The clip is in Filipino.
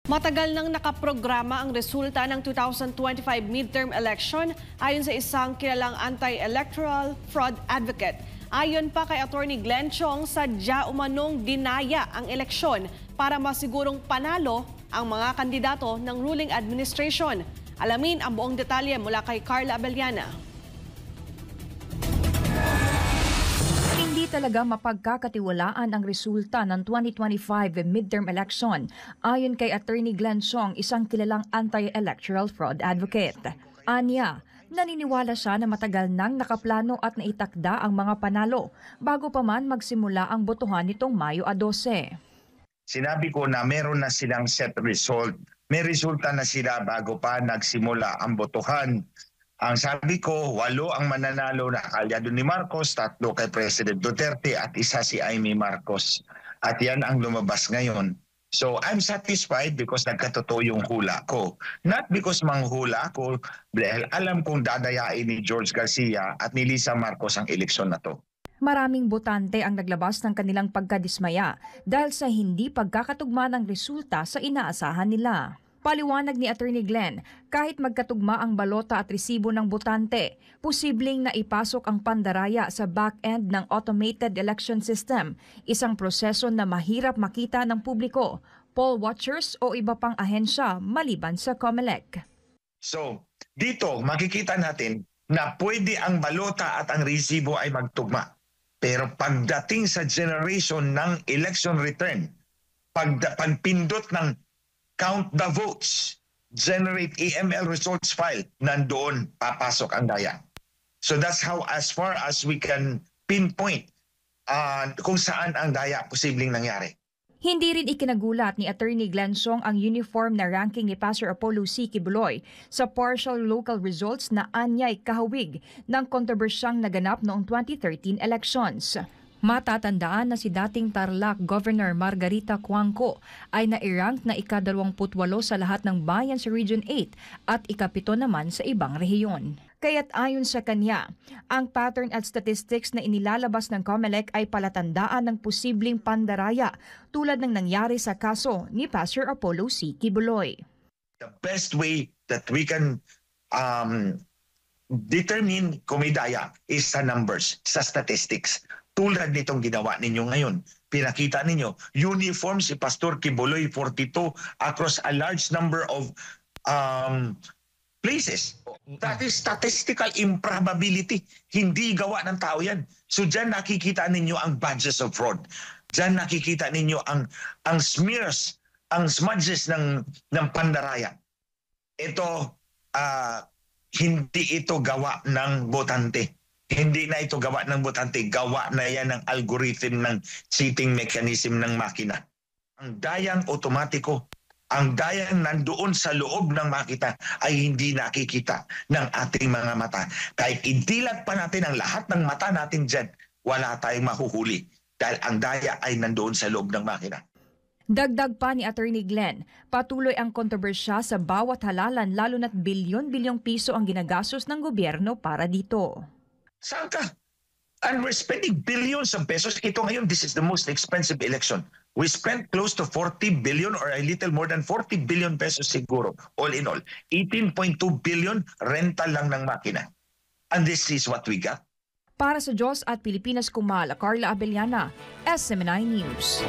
Matagal nang nakaprograma ang resulta ng 2025 midterm election ayon sa isang kilalang anti-electoral fraud advocate. Ayon pa kay Attorney Glenn Chong, sadya umanong dinaya ang eleksyon para masigurong panalo ang mga kandidato ng ruling administration. Alamin ang buong detalye mula kay Carla Abellana. Hindi talaga mapagkakatiwalaan ang resulta ng 2025 midterm election ayon kay Attorney Glenn Chong, isang kilalang anti-electoral fraud advocate. Anya, naniniwala siya na matagal nang nakaplano at naitakda ang mga panalo bago pa man magsimula ang botohan nitong Mayo 12. Sinabi ko na meron na silang set result. May resulta na sila bago pa nagsimula ang botohan. Ang sabi ko, 8 ang mananalo na kalyado ni Marcos, 3 kay President Duterte at 1 si Amy Marcos. At yan ang lumabas ngayon. So I'm satisfied because nagkatotoo yung hula ko. Not because manghula ako dahil alam kong dadayain ni George Garcia at ni Lisa Marcos ang eleksyon na to. Maraming botante ang naglabas ng kanilang pagkadismaya dahil sa hindi pagkakatugma ng resulta sa inaasahan nila. Paliwanag ni Attorney Glenn, kahit magkatugma ang balota at resibo ng botante, posibleng naipasok ang pandaraya sa back-end ng automated election system, isang proseso na mahirap makita ng publiko, poll watchers o iba pang ahensya maliban sa COMELEC. So, dito makikita natin na pwede ang balota at ang resibo ay magtugma. Pero pagdating sa generation ng election return, pagpindot ng count the votes, generate EML results file, nandoon papasok ang daya. So that's how as far as we can pinpoint kung saan ang daya posibleng nangyari. Hindi rin ikinagulat ni Attorney Glenn Chong ang uniform na ranking ni Pastor Apollo C. Quiboloy sa partial local results na anyay kahawig ng kontrobersyang naganap noong 2013 elections. Matatandaan na si dating Tarlac Governor Margarita Cuangco ay nairank na ika-28 sa lahat ng bayan sa Region 8 at ika-7 naman sa ibang rehiyon. Kaya't ayon sa kanya, ang pattern at statistics na inilalabas ng COMELEC ay palatandaan ng posibleng pandaraya tulad ng nangyari sa kaso ni Pastor Apollo C. Quiboloy. The best way that we can determine kung may daya is sa numbers, sa statistics. Tulad nitong ginawa ninyo ngayon. Pinakita ninyo, uniform si Pastor Quiboloy 42 across a large number of places. That is statistical improbability. Hindi gawa ng tao yan. So dyan nakikita ninyo ang badges of fraud. Dyan nakikita ninyo ang smears, ang smudges ng pandaraya. Ito, hindi ito gawa ng botante. Hindi na ito gawa ng botante, gawa na yan ng algorithm ng cheating mechanism ng makina. Ang dayang otomatiko, ang dayang nandoon sa loob ng makina ay hindi nakikita ng ating mga mata. Kahit idilat pa natin ang lahat ng mata natin dyan, wala tayong mahuhuli dahil ang daya ay nandoon sa loob ng makina. Dagdag pa ni Attorney Glenn, patuloy ang kontrobersya sa bawat halalan lalo na't bilyon-bilyong piso ang ginagastos ng gobyerno para dito. Saan ka? And we're spending billions of pesos. Ito ngayon, this is the most expensive election. We spent close to 40 billion or a little more than 40 billion pesos siguro, all in all. 18.2 billion rental lang ng makina. And this is what we got. Para sa Diyos at Pilipinas Kumal, Carla Abellana, SMNI News.